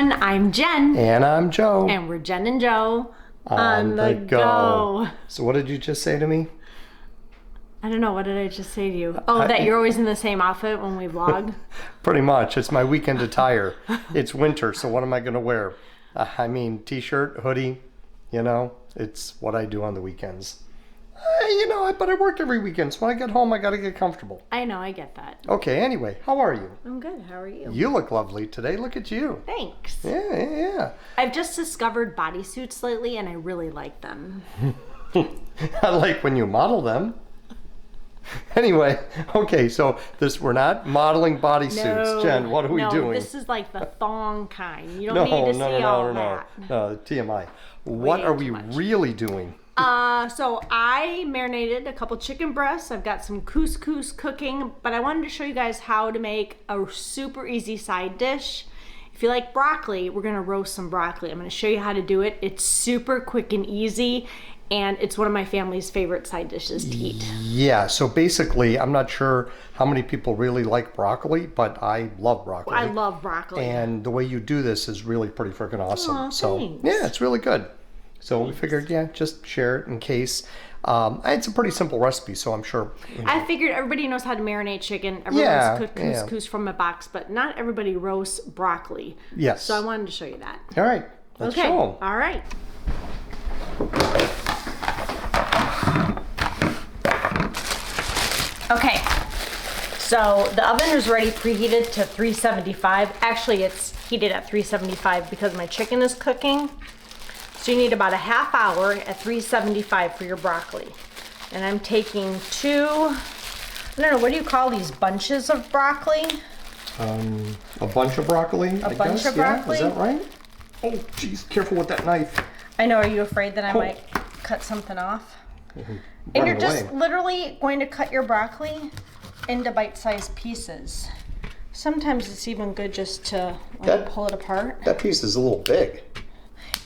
everyone, I'm Jen. And I'm Joe. And we're Jen and Joe on the go. So what did you just say to me? I don't know, what did I just say to you? Oh, that you're always in the same outfit when we vlog? Pretty much. It's my weekend attire. It's winter, so what am I going to wear? I mean, t-shirt, hoodie, you know, it's what I do on the weekends. But I work every weekend, so when I get home, I got to get comfortable. I know, I get that. Okay, anyway, how are you? I'm good, how are you? You look lovely today. Look at you. Thanks. Yeah. I've just discovered bodysuits lately, and I really like them. I like when you model them. Anyway, okay, so we're not modeling bodysuits. Jen, what are we doing? No, this is like the thong kind. You don't need to see all that. No, TMI. What are we really doing? So I marinated a couple chicken breasts. I've got some couscous cooking, but I wanted to show you guys how to make a super easy side dish. If you like broccoli, we're gonna roast some broccoli. I'm gonna show you how to do it. It's super quick and easy, and it's one of my family's favorite side dishes to eat. Yeah, so basically, I'm not sure how many people really like broccoli, but I love broccoli. I love broccoli. And the way you do this is really pretty freaking awesome. Aw, so thanks. yeah, it's really good. So we figured, just share it in case. It's a pretty simple recipe, so I'm sure. I figured everybody knows how to marinate chicken. Everyone's cooked couscous from a box, but not everybody roasts broccoli. Yes. So I wanted to show you that. All right, let's show them. All right. Okay, so the oven is already preheated to 375. Actually, it's heated at 375 because my chicken is cooking. So you need about a half hour at 375 for your broccoli. And I'm taking I don't know, what do you call these bunches of broccoli? A bunch of broccoli, A bunch of broccoli? Yeah, is that right? Oh, geez, careful with that knife. I know, are you afraid that I might cut something off? And you're just literally going to cut your broccoli into bite-sized pieces. Sometimes it's even good just to pull it apart. That piece is a little big.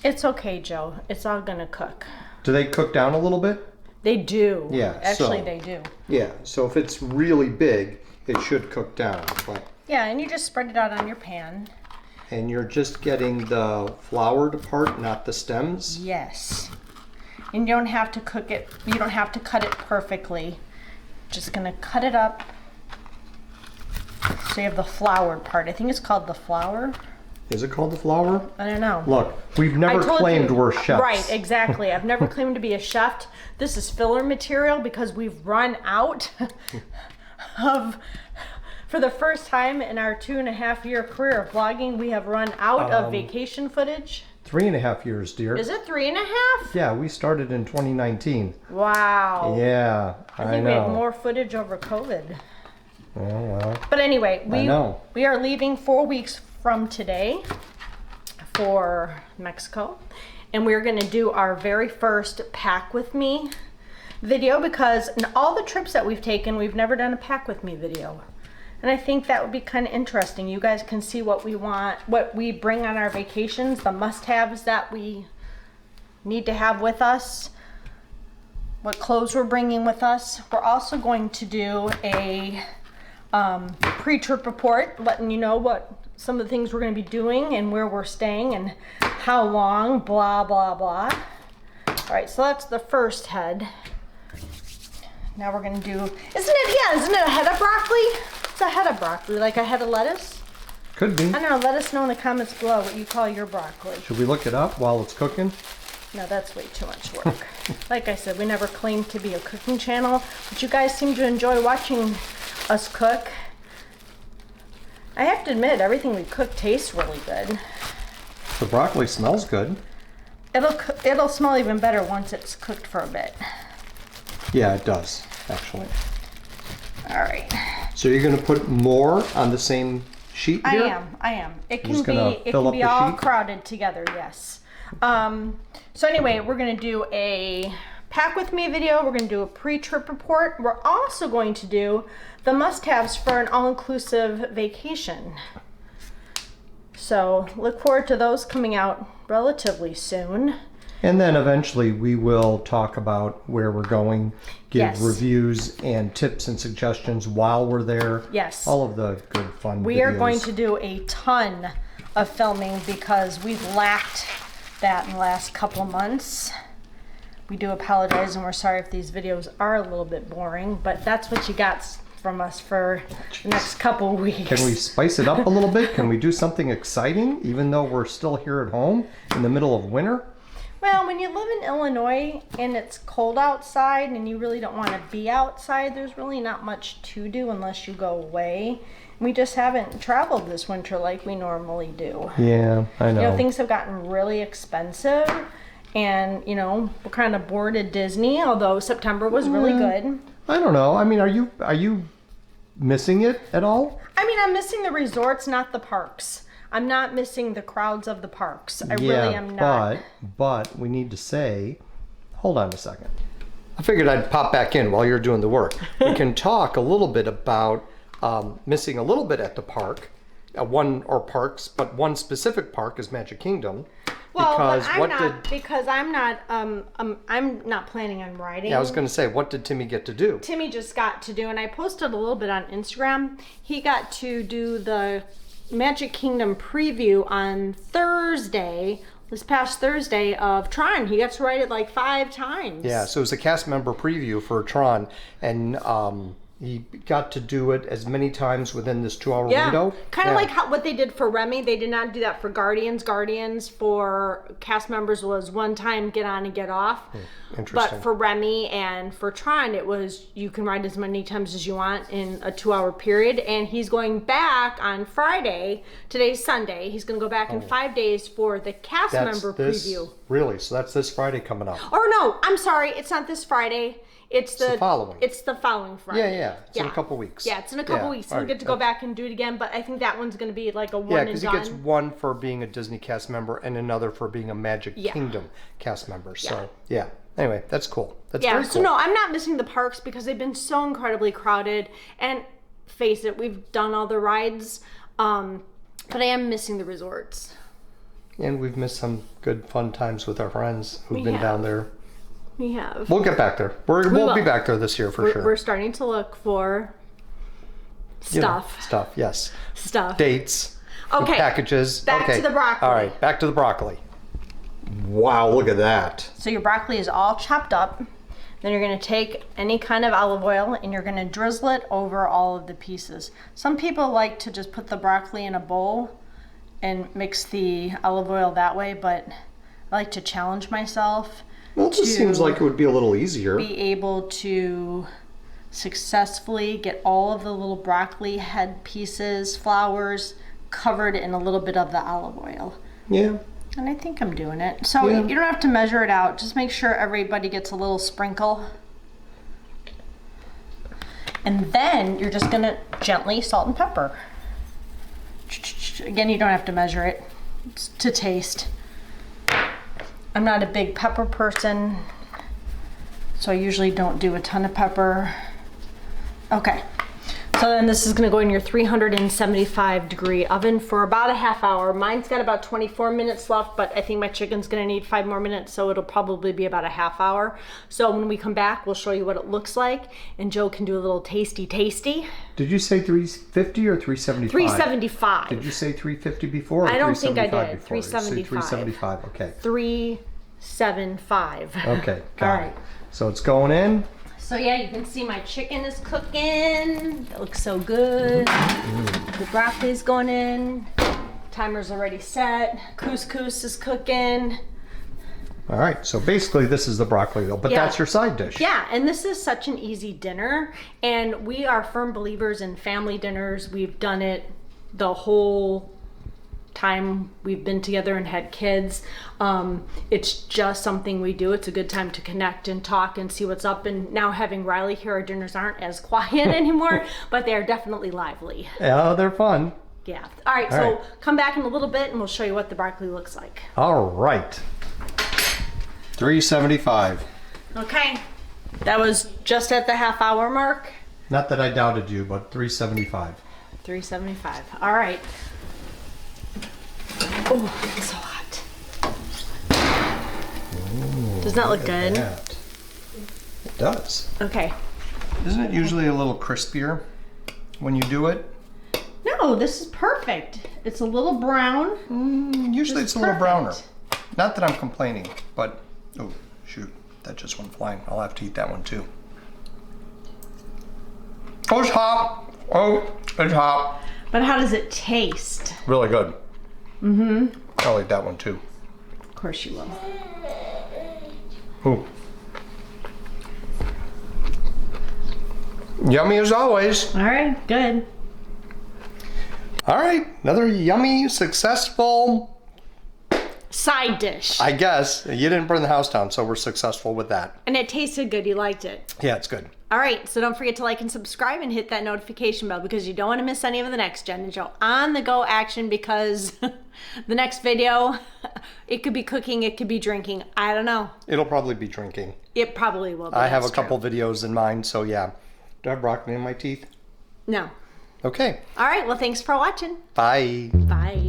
It's okay, Joe. It's all gonna cook. Do they cook down a little bit? They do. Yeah. Actually, they do. Yeah, so if it's really big, it should cook down. But yeah, and you just spread it out on your pan. And you're just getting the floured part, not the stems? Yes. And you don't have to cook it, you don't have to cut it perfectly. Just gonna cut it up. So you have the floured part. I think it's called the flour. Is it called the flour? I don't know. Look, we've never claimed we're chefs. Right, exactly. I've never claimed to be a chef. This is filler material because we've run out for the first time in our 2.5-year career of vlogging, we have run out of vacation footage. 3.5 years, dear. Is it 3.5? Yeah, we started in 2019. Wow. Yeah, I know. I think we had more footage over COVID. Oh, well. But anyway, we are leaving 4 weeks from today for Mexico, and we're going to do our very first pack with me video because in all the trips that we've taken, we've never done a pack with me video. And I think that would be kind of interesting. You guys can see what we want, what we bring on our vacations, the must-haves that we need to have with us, what clothes we're bringing with us. We're also going to do a pre-trip report, letting you know what some of the things we're going to be doing and where we're staying and how long, blah, blah, blah. All right, so that's the first head. Now we're going to do, isn't it a head of broccoli? It's a head of broccoli, like a head of lettuce. Could be. I don't know, let us know in the comments below what you call your broccoli. Should we look it up while it's cooking? No, that's way too much work. Like I said, we never claimed to be a cooking channel, but you guys seem to enjoy watching us cook. I have to admit, everything we cook tastes really good. The broccoli smells good. It'll smell even better once it's cooked for a bit. Yeah, it does, actually. All right. So you're going to put more on the same sheet here? I am. It can be all crowded together, yes. So anyway, we're going to do a pack with me video. We're going to do a pre-trip report. We're also going to do the must-haves for an all-inclusive vacation. So look forward to those coming out relatively soon. And then eventually we will talk about where we're going, give reviews and tips and suggestions while we're there. Yes. All of the good fun We videos. are going to do a ton of filming because we've lacked that in the last couple of months. We do apologize, and we're sorry if these videos are a little bit boring, but that's what you got from us for the next couple of weeks. Can we spice it up a little bit? Can we do something exciting, even though we're still here at home in the middle of winter? Well, when you live in Illinois and it's cold outside and you really don't want to be outside, there's really not much to do unless you go away. We just haven't traveled this winter like we normally do. Yeah, I know. You know, things have gotten really expensive, and you know, we're kind of bored at Disney, although September was really good. I don't know. I mean, are you missing it at all? I mean, I'm missing the resorts, not the parks. I'm not missing the crowds of the parks. I really am not. But we need to say, hold on a second. I figured I'd pop back in while you're doing the work. We can talk a little bit about missing a little bit at the park. But one specific park is Magic Kingdom. Well, because I'm not planning on riding. Yeah, I was going to say, what did Timmy get to do? Timmy just got to do, and I posted a little bit on Instagram. He got to do the Magic Kingdom preview on Thursday, this past Thursday, of Tron. He got to ride it like 5 times. Yeah, so it was a cast member preview for Tron, and he got to do it as many times within this 2-hour window. Kind of like what they did for Remy. They did not do that for Guardians. Guardians for cast members was one time get on and get off. Interesting. But for Remy and for Tron, it was you can ride as many times as you want in a 2-hour period. And he's going back on Friday. Today's Sunday. He's going to go back in 5 days for the cast member preview. Really? So that's this Friday coming up? Or no, I'm sorry. It's not this Friday. It's the following. It's the following Friday. Yeah. It's in a couple weeks. Yeah, it's in a couple weeks. We'll get to go back and do it again, but I think that one's going to be like a one and done. Yeah, because he gets one for being a Disney cast member and another for being a Magic Kingdom cast member. So, yeah. Anyway, that's cool. That's very cool. So no, I'm not missing the parks because they've been so incredibly crowded. And face it, we've done all the rides, but I am missing the resorts. And we've missed some good fun times with our friends who've been down there. We have. We'll get back there. We'll be back there this year for sure. We're starting to look for stuff. Stuff. Dates. Okay. Packages. Back to the broccoli. All right, back to the broccoli. Wow, look at that. So your broccoli is all chopped up. Then you're going to take any kind of olive oil and you're going to drizzle it over all of the pieces. Some people like to just put the broccoli in a bowl and mix the olive oil that way, but I like to challenge myself. Well, it just seems like it would be a little easier. Be able to successfully get all of the little broccoli head pieces, flowers, covered in a little bit of the olive oil. Yeah. And I think I'm doing it. So you don't have to measure it out. Just make sure everybody gets a little sprinkle. And then you're just going to gently salt and pepper. Again, you don't have to measure it. It's to taste. I'm not a big pepper person, so I usually don't do a ton of pepper. Okay, so then this is gonna go in your 375-degree oven for about a half hour. Mine's got about 24 minutes left, but I think my chicken's gonna need 5 more minutes, so it'll probably be about a half hour. So when we come back, we'll show you what it looks like, and Joe can do a little tasty. Did you say 350 or 375? 375. Did you say 350 before? Or I don't think I did. Before? 375. 375. Okay. 375. Okay. Got it. So it's going in. So yeah, you can see my chicken is cooking. It looks so good. The broccoli's going in. Timer's already set. Couscous is cooking. All right, so basically this is the broccoli though, but that's your side dish. Yeah, and this is such an easy dinner, and we are firm believers in family dinners. We've done it the whole time we've been together and had kids. It's just something we do. It's a good time to connect and talk and see what's up. And now having Riley here, our dinners aren't as quiet anymore, but they are definitely lively. Yeah, they're fun. Yeah. All right, so come back in a little bit and we'll show you what the broccoli looks like. All right. 375. Okay. That was just at the half hour mark. Not that I doubted you, but 375. 375. All right. Oh, it's so hot. Doesn't that look good? It does. Okay. Isn't it usually a little crispier when you do it? No, this is perfect. It's a little brown. Usually It's it's a little browner. perfect. Not that I'm complaining, but, oh, shoot, that just went flying. I'll have to eat that one too. Oh, it's hot. Oh, it's hot. But how does it taste? Really good. I'll eat that one too. Of course you will. Ooh. Yummy as always. All right, good. All right, another yummy, successful, Side dish. I guess. You didn't burn the house down, so we're successful with that. And it tasted good. You liked it. Yeah, it's good. All right, so don't forget to like and subscribe and hit that notification bell because you don't want to miss any of the next Jen and Joe on the go action because the next video, it could be cooking, it could be drinking. I don't know. It'll probably be drinking. It probably will be. I have a that's true. couple videos in mind, so yeah. Do I have broccoli in my teeth? No. Okay. All right, well, thanks for watching. Bye. Bye.